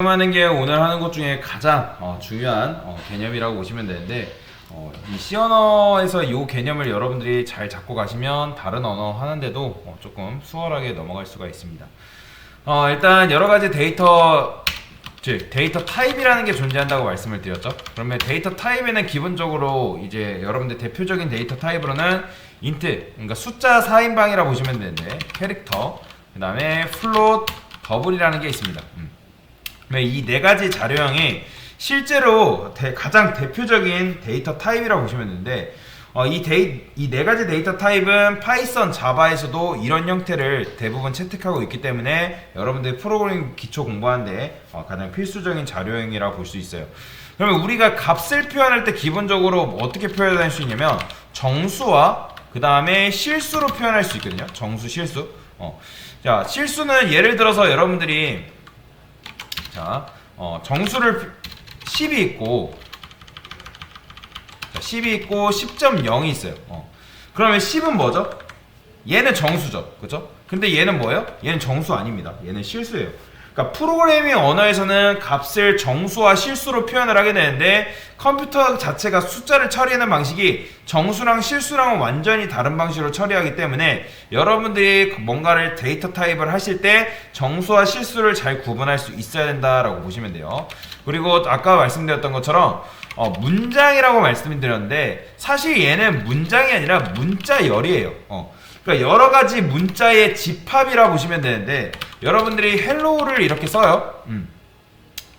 하는 게 오늘 하는 것 중에 가장 중요한 개념이라고 보시면 되는데, 이 C 언어에서 이 개념을 여러분들이 잘 잡고 가시면 다른 언어 하는데도 조금 수월하게 넘어갈 수가 있습니다. 일단 여러 가지 데이터 타입이라는 게 존재한다고 말씀을 드렸죠. 그러면 데이터 타입에는 기본적으로 이제 여러분들 대표적인 데이터 타입으로는 인트, 그러니까 숫자 4인방이라 보시면 되는데, 캐릭터, 그 다음에 플롯, 더블이라는 게 있습니다. 이 네 가지 자료형이 실제로 가장 대표적인 데이터 타입이라고 보시면 되는데, 이 네 가지 데이터 타입은 파이썬, 자바에서도 이런 형태를 대부분 채택하고 있기 때문에 여러분들 프로그래밍 기초 공부하는데 가장 필수적인 자료형이라고 볼 수 있어요. 그러면 우리가 값을 표현할 때 기본적으로 어떻게 표현할 수 있냐면 정수와 그 다음에 실수로 표현할 수 있거든요. 정수, 실수. 자, 실수는 예를 들어서 여러분들이 정수를 10이 있고 10.0이 있어요. 그러면 10은 뭐죠? 얘는 정수죠. 그죠? 근데 얘는 뭐예요? 얘는 정수 아닙니다. 얘는 실수예요. 그러니까 프로그래밍 언어에서는 값을 정수와 실수로 표현을 하게 되는데, 컴퓨터 자체가 숫자를 처리하는 방식이 정수랑 실수랑은 완전히 다른 방식으로 처리하기 때문에 여러분들이 뭔가를 데이터 타입을 하실 때 정수와 실수를 잘 구분할 수 있어야 된다라고 보시면 돼요. 그리고 아까 말씀드렸던 것처럼 문장이라고 말씀드렸는데, 사실 얘는 문장이 아니라 문자열이에요. 그러니까 여러 가지 문자의 집합이라 보시면 되는데, 여러분들이 헬로우를 이렇게 써요.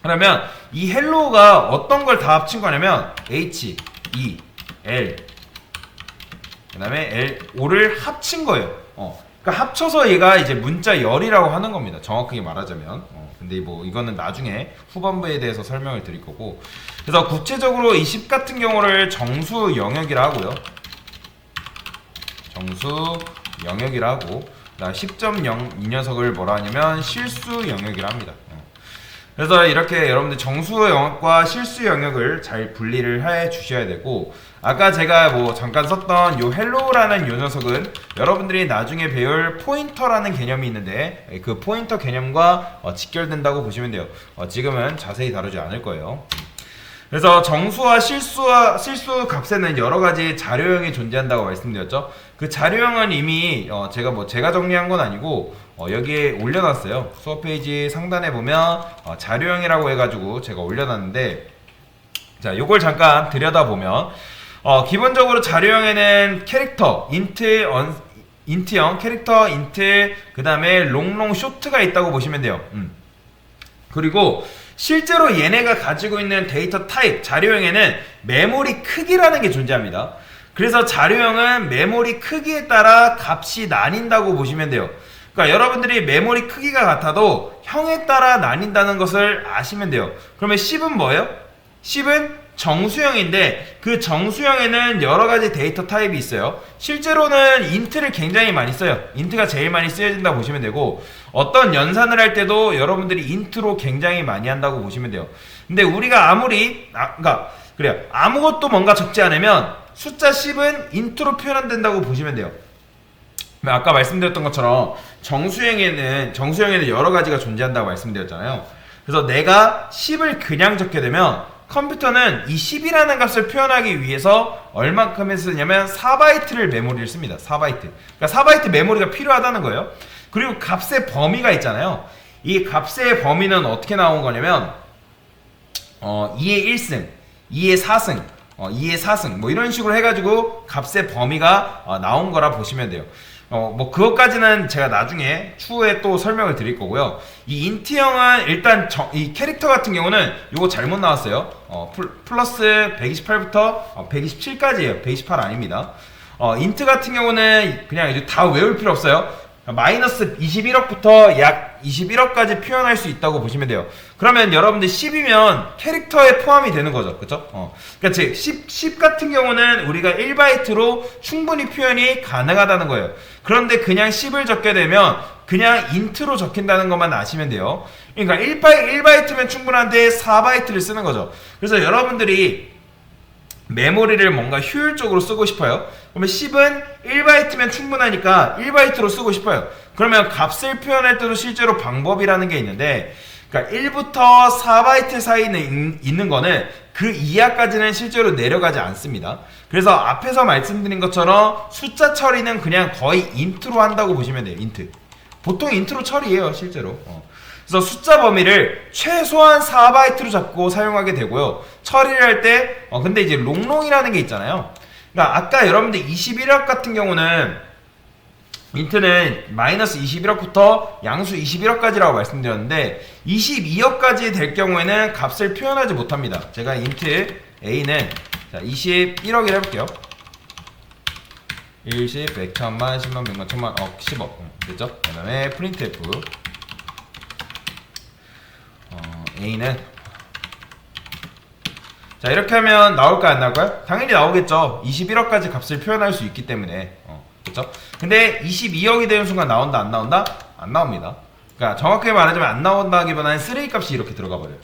그러면 이 헬로우가 어떤 걸 다 합친 거냐면 H, E, L, 그 다음에 L, O를 합친 거예요. 그러니까 합쳐서 얘가 이제 문자열이라고 하는 겁니다. 정확하게 말하자면. 근데 뭐 이거는 나중에 후반부에 대해서 설명을 드릴 거고, 그래서 구체적으로 이 10 같은 경우를 정수 영역이라 하고요. 정수 영역이라고, 10.0 이 녀석을 뭐라 하냐면 실수 영역이라 합니다. 그래서 이렇게 여러분들 정수 영역과 실수 영역을 잘 분리를 해 주셔야 되고, 아까 제가 뭐 잠깐 썼던 요 헬로우라는 요 녀석은 여러분들이 나중에 배울 포인터라는 개념이 있는데, 그 포인터 개념과 직결된다고 보시면 돼요. 지금은 자세히 다루지 않을 거예요. 그래서 정수와 실수 값에는 여러 가지 자료형이 존재한다고 말씀드렸죠. 그 자료형은 이미 제가 정리한 건 아니고 여기에 올려놨어요. 수업 페이지 상단에 보면 자료형이라고 해가지고 제가 올려놨는데, 자, 요걸 잠깐 들여다보면 기본적으로 자료형에는 캐릭터, 인트형, 캐릭터, 인트, 그 다음에 롱, 쇼트가 있다고 보시면 돼요. 그리고 실제로 얘네가 가지고 있는 데이터 타입, 자료형에는 메모리 크기라는 게 존재합니다. 그래서 자료형은 메모리 크기에 따라 값이 나뉜다고 보시면 돼요. 그러니까 여러분들이 메모리 크기가 같아도 형에 따라 나뉜다는 것을 아시면 돼요. 그러면 10은 뭐예요? 10은 정수형인데, 그 정수형에는 여러 가지 데이터 타입이 있어요. 실제로는 인트를 굉장히 많이 써요. 인트가 제일 많이 쓰여진다고 보시면 되고, 어떤 연산을 할 때도 여러분들이 인트로 굉장히 많이 한다고 보시면 돼요. 근데 우리가 아무것도 뭔가 적지 않으면 숫자 10은 인트로 표현된다고 보시면 돼요. 아까 말씀드렸던 것처럼 정수형에는 여러 가지가 존재한다고 말씀드렸잖아요. 그래서 내가 10을 그냥 적게 되면 컴퓨터는 이 10이라는 값을 표현하기 위해서 얼만큼을 쓰냐면 4바이트를 메모리를 씁니다. 4바이트. 그러니까 4바이트 메모리가 필요하다는 거예요. 그리고 값의 범위가 있잖아요. 이 값의 범위는 어떻게 나온 거냐면 2의 1승, 2의 4승, 2의 4승 뭐 이런 식으로 해가지고 값의 범위가 나온 거라 보시면 돼요. 뭐 그것까지는 제가 나중에 추후에 또 설명을 드릴 거고요. 이 인트형은 일단 이 캐릭터 같은 경우는 요거 잘못 나왔어요. 플러스 128부터 127까지예요. 128 아닙니다. 인트 같은 경우는 그냥 이제 다 외울 필요 없어요. 마이너스 21억부터 약 21억까지 표현할 수 있다고 보시면 돼요. 그러면 여러분들 10이면 캐릭터에 포함이 되는 거죠. 그쵸? 그러니까 10 같은 경우는 우리가 1바이트로 충분히 표현이 가능하다는 거예요. 그런데 그냥 10을 적게 되면 그냥 인트로 적힌다는 것만 아시면 돼요. 그러니까 1바이트면 충분한데 4바이트를 쓰는 거죠. 그래서 여러분들이 메모리를 뭔가 효율적으로 쓰고 싶어요. 그러면 10은 1바이트면 충분하니까 1바이트로 쓰고 싶어요. 그러면 값을 표현할 때도 실제로 방법이라는 게 있는데, 그러니까 1부터 4바이트 사이에 있는 거는 그 이하까지는 실제로 내려가지 않습니다. 그래서 앞에서 말씀드린 것처럼 숫자 처리는 그냥 거의 인트로 한다고 보시면 돼요. 인트. 보통 인트로 처리해요, 실제로. 그래서 숫자 범위를 최소한 4바이트로 잡고 사용하게 되고요. 처리를 할 때, 근데 이제 롱롱이라는 게 있잖아요. 그러니까 아까 여러분들 21억 같은 경우는 인트는 마이너스 21억부터 양수 21억까지라고 말씀드렸는데 22억까지 될 경우에는 값을 표현하지 못합니다. 제가 인트 A는 자 21억이라 해볼게요. 1, 10, 100, 1000만, 10만, 100만, 1000만, 억, 10억 됐죠? 그 다음에 printf A는 자 이렇게 하면 나올까요 안 나올까요? 당연히 나오겠죠. 21억까지 값을 표현할 수 있기 때문에 그쵸? 근데 22억이 되는 순간 나온다 안 나온다? 안 나옵니다. 그러니까 정확하게 말하자면 안 나온다기보다는 쓰레기 값이 이렇게 들어가 버려요.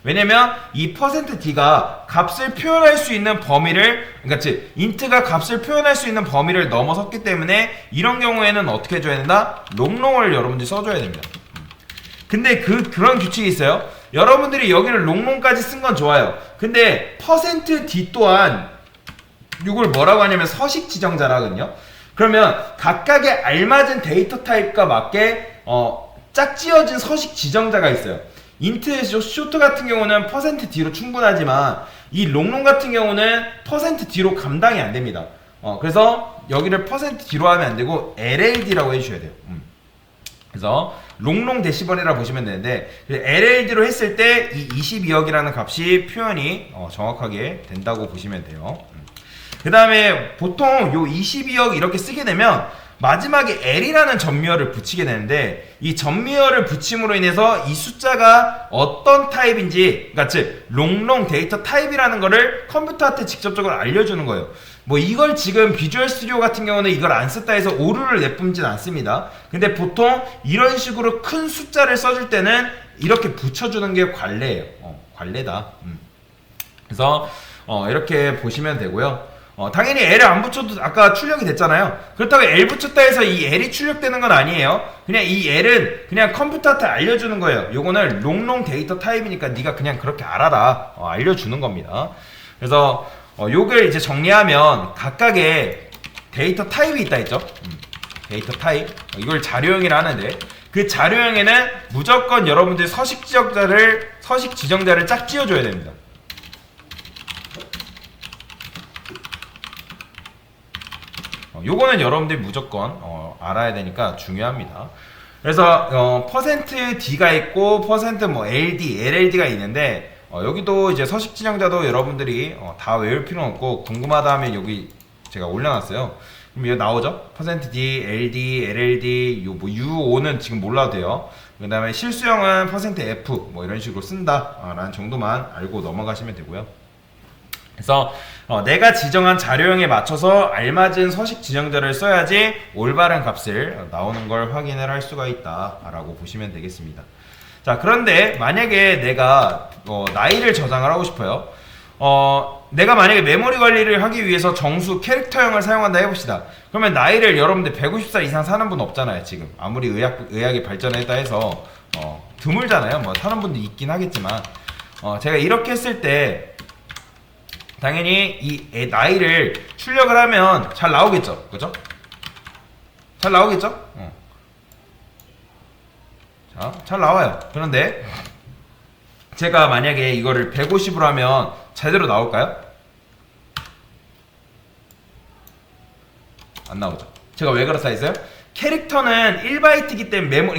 왜냐면 이 %d가 값을 표현할 수 있는 범위를, 그러니까 즉 int가 값을 표현할 수 있는 범위를 넘어섰기 때문에 이런 경우에는 어떻게 해줘야 된다? 롱롱을 여러분들이 써줘야 됩니다. 근데 그런 규칙이 있어요. 여러분들이 여기를 롱롱까지 쓴 건 좋아요. 근데 %d 또한 이걸 뭐라고 하냐면 서식 지정자라거든요. 그러면 각각의 알맞은 데이터 타입과 맞게 짝지어진 서식 지정자가 있어요. 인트 쇼트 같은 경우는 %d로 충분하지만 이 롱롱 같은 경우는 %d로 감당이 안 됩니다. 그래서 여기를 %d로 하면 안 되고 LLD라고 해주셔야 돼요. 그래서 롱롱 데시벌이라 보시면 되는데 LLD로 했을 때 이 22억이라는 값이 표현이 정확하게 된다고 보시면 돼요. 그 다음에 보통 요 22억 이렇게 쓰게 되면 마지막에 L이라는 전미어를 붙이게 되는데 이 전미어를 붙임으로 인해서 이 숫자가 어떤 타입인지, 그러니까 즉 롱롱 데이터 타입이라는 거를 컴퓨터한테 직접적으로 알려주는 거예요. 뭐 이걸 지금 비주얼 스튜디오 같은 경우는 이걸 안 썼다 해서 오류를 내뿜진 않습니다. 근데 보통 이런 식으로 큰 숫자를 써줄 때는 이렇게 붙여주는 게 관례예요. 관례다. 그래서 이렇게 보시면 되고요. 당연히 L을 안 붙여도 아까 출력이 됐잖아요. 그렇다고 L 붙였다 해서 이 L이 출력되는 건 아니에요. 그냥 이 L은 그냥 컴퓨터한테 알려주는 거예요. 요거는 롱롱 데이터 타입이니까 네가 그냥 그렇게 알아라, 알려주는 겁니다. 그래서 요걸 이제 정리하면 각각의 데이터 타입이 있다 했죠. 데이터 타입, 이걸 자료형이라 하는데 그 자료형에는 무조건 여러분들 서식 지정자를 짝 지어줘야 됩니다. 요거는 여러분들이 무조건 알아야 되니까 중요합니다. 그래서 %d가 있고 뭐 LD, LLD가 있는데 여기도 이제 서식 지정자도 여러분들이 다 외울 필요는 없고 궁금하다 하면 여기 제가 올려놨어요. 그럼 여기 나오죠? %d, LD, LLD, 뭐 U5는 지금 몰라도 돼요. 그 다음에 실수형은 %f 뭐 이런 식으로 쓴다 라는 정도만 알고 넘어가시면 되고요. 그래서 내가 지정한 자료형에 맞춰서 알맞은 서식 지정자를 써야지 올바른 값을 나오는 걸 확인을 할 수가 있다 라고 보시면 되겠습니다. 자, 그런데 만약에 내가 나이를 저장을 하고 싶어요. 내가 만약에 메모리 관리를 하기 위해서 정수 캐릭터형을 사용한다 해봅시다. 그러면 나이를 여러분들 150살 이상 사는 분 없잖아요. 지금 아무리 의학이 발전했다 해서 드물잖아요. 뭐 사는 분도 있긴 하겠지만 제가 이렇게 했을 때 당연히 이 나이를 출력을 하면 잘 나오겠죠, 그죠? 잘 나오겠죠? 자, 잘 나와요. 그런데 제가 만약에 이거를 150으로 하면 제대로 나올까요? 안 나오죠. 제가 왜 그렇다 했어요? 캐릭터는 1바이트이기 때문에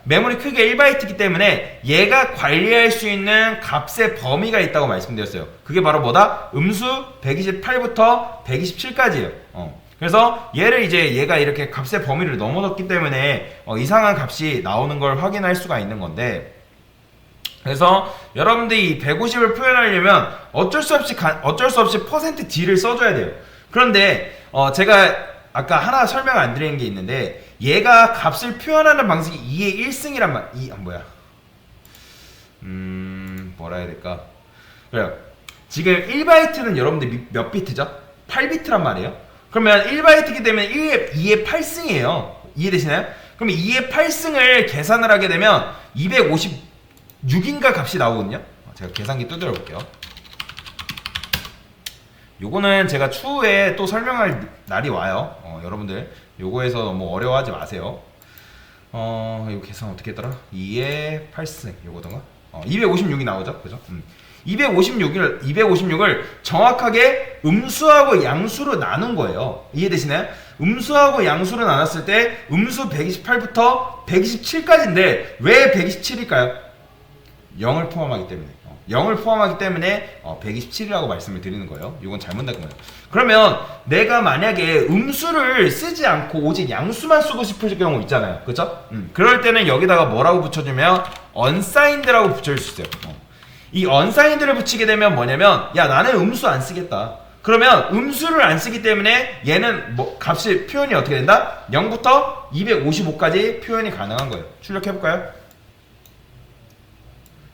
메모리 크기가 1바이트이기 때문에 얘가 관리할 수 있는 값의 범위가 있다고 말씀드렸어요. 그게 바로 뭐다? 음수 128부터 127까지예요. 그래서 얘가 이렇게 값의 범위를 넘어섰기 때문에 이상한 값이 나오는 걸 확인할 수가 있는 건데, 그래서 여러분들이 이 150을 표현하려면 어쩔 수 없이 %d를 써줘야 돼요. 그런데 제가 아까 하나 설명 안 드리는 게 있는데 얘가 값을 표현하는 방식이 2의 1승이란 뭐라 해야 될까? 그래요. 지금 1바이트는 여러분들 몇 비트죠? 8비트란 말이에요. 그러면 1바이트이기 때문에 2의 8승이에요. 이해되시나요? 그럼 2의 8승을 계산을 하게 되면 6인가 값이 나오거든요. 제가 계산기 두드려 볼게요. 요거는 제가 추후에 또 설명할 날이 와요. 여러분들 요거에서 너무 어려워하지 마세요. 이거 계산 어떻게 했더라? 2에 8승 요거던가? 256이 나오죠, 그죠? 256을 정확하게 음수하고 양수로 나눈 거예요. 이해되시나요? 음수하고 양수로 나눴을 때 음수 128부터 127까지인데 왜 127일까요? 0을 포함하기 때문에 0을 포함하기 때문에 127이라고 말씀을 드리는 거예요. 이건 잘못 된 거예요. 그러면 내가 만약에 음수를 쓰지 않고 오직 양수만 쓰고 싶을 경우 있잖아요. 그쵸? 그럴 때는 여기다가 뭐라고 붙여주면 unsigned라고 붙여줄 수 있어요. 이 unsigned를 붙이게 되면 뭐냐면 야 나는 음수 안 쓰겠다. 그러면 음수를 안 쓰기 때문에 얘는 뭐 값이 표현이 어떻게 된다? 0부터 255까지 표현이 가능한 거예요. 출력해볼까요?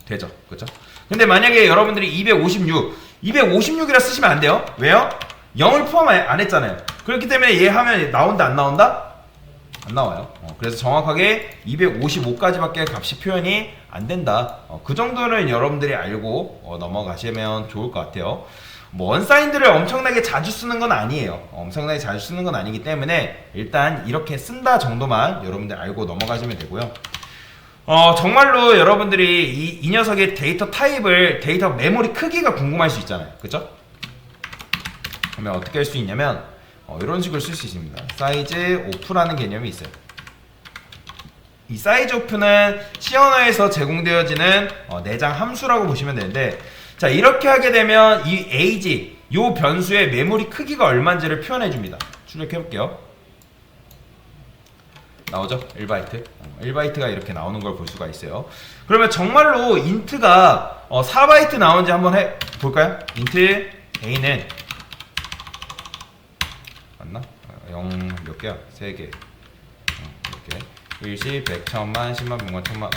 되죠. 그쵸? 근데 만약에 여러분들이 256이라 쓰시면 안 돼요. 왜요? 0을 포함 안 했잖아요. 그렇기 때문에 얘 하면 나온다 안 나온다? 안 나와요. 그래서 정확하게 255까지밖에 값이 표현이 안 된다. 그 정도는 여러분들이 알고 넘어가시면 좋을 것 같아요. 뭐 언사인드를 엄청나게 자주 쓰는 건 아니에요. 엄청나게 자주 쓰는 건 아니기 때문에 일단 이렇게 쓴다 정도만 여러분들 알고 넘어가시면 되고요. 정말로 여러분들이 이 녀석의 데이터 타입을, 데이터 메모리 크기가 궁금할 수 있잖아요. 그쵸? 그러면 어떻게 할 수 있냐면 이런 식으로 쓸 수 있습니다. 사이즈 오프라는 개념이 있어요. 이 사이즈 오프는 C 언어에서 제공되어지는 내장 함수라고 보시면 되는데, 자 이렇게 하게 되면 이 age, 요 변수의 메모리 크기가 얼마인지를 표현해 줍니다. 출력해 볼게요. 나오죠? 1바이트. 1바이트가 이렇게 나오는 걸 볼 수가 있어요. 그러면 정말로 인트가 4바이트 나오는지 한번 볼까요? 인트 a는 맞나? 0 몇 개야? 3개. 이렇게 일시, 100, 1000만, 10만, 100만, 1000만.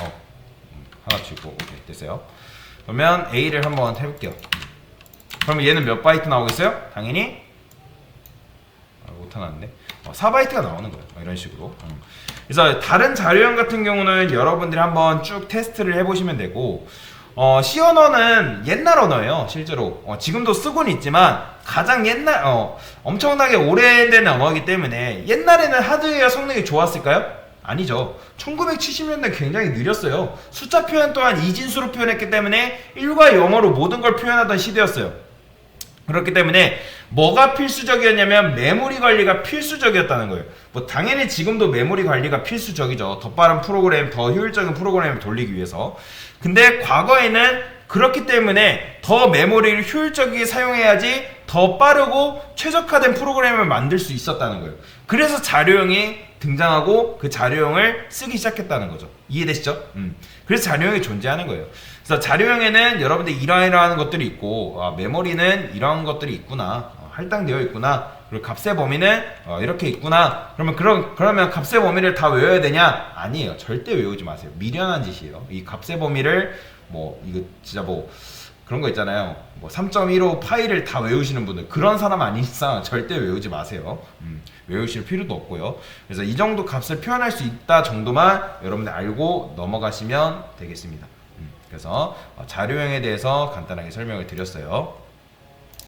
하나 주고 오케이 됐어요. 그러면 a를 한번 해볼게요. 그러면 얘는 몇 바이트 나오겠어요? 당연히 못 하나는데 4바이트가 나오는 거예요. 이런 식으로. 그래서 다른 자료형 같은 경우는 여러분들이 한번 쭉 테스트를 해보시면 되고, C 언어는 옛날 언어예요. 실제로 지금도 쓰고는 있지만 가장 옛날 엄청나게 오래된 언어이기 때문에 옛날에는 하드웨어 성능이 좋았을까요? 아니죠. 1970년대 굉장히 느렸어요. 숫자 표현 또한 이진수로 표현했기 때문에 1과 0으로 모든 걸 표현하던 시대였어요. 그렇기 때문에 뭐가 필수적이었냐면 메모리 관리가 필수적이었다는 거예요. 뭐 당연히 지금도 메모리 관리가 필수적이죠. 더 빠른 프로그램, 더 효율적인 프로그램을 돌리기 위해서. 근데 과거에는 그렇기 때문에 더 메모리를 효율적이게 사용해야지 더 빠르고 최적화된 프로그램을 만들 수 있었다는 거예요. 그래서 자료형이 등장하고 그 자료형을 쓰기 시작했다는 거죠. 이해되시죠? 그래서 자료형이 존재하는 거예요. 그래서 자료형에는 여러분들 이러이러한 것들이 있고 메모리는 이러한 것들이 있구나, 할당되어 있구나, 그리고 값의 범위는 이렇게 있구나. 그러면 값의 범위를 다 외워야 되냐? 아니에요. 절대 외우지 마세요. 미련한 짓이에요. 이 값의 범위를 이거 진짜 그런 거 있잖아요. 3.15 파일을 다 외우시는 분들, 그런 사람 아닌 이상 절대 외우지 마세요. 외우실 필요도 없고요. 그래서 이 정도 값을 표현할 수 있다 정도만 여러분들 알고 넘어가시면 되겠습니다. 그래서 자료형에 대해서 간단하게 설명을 드렸어요.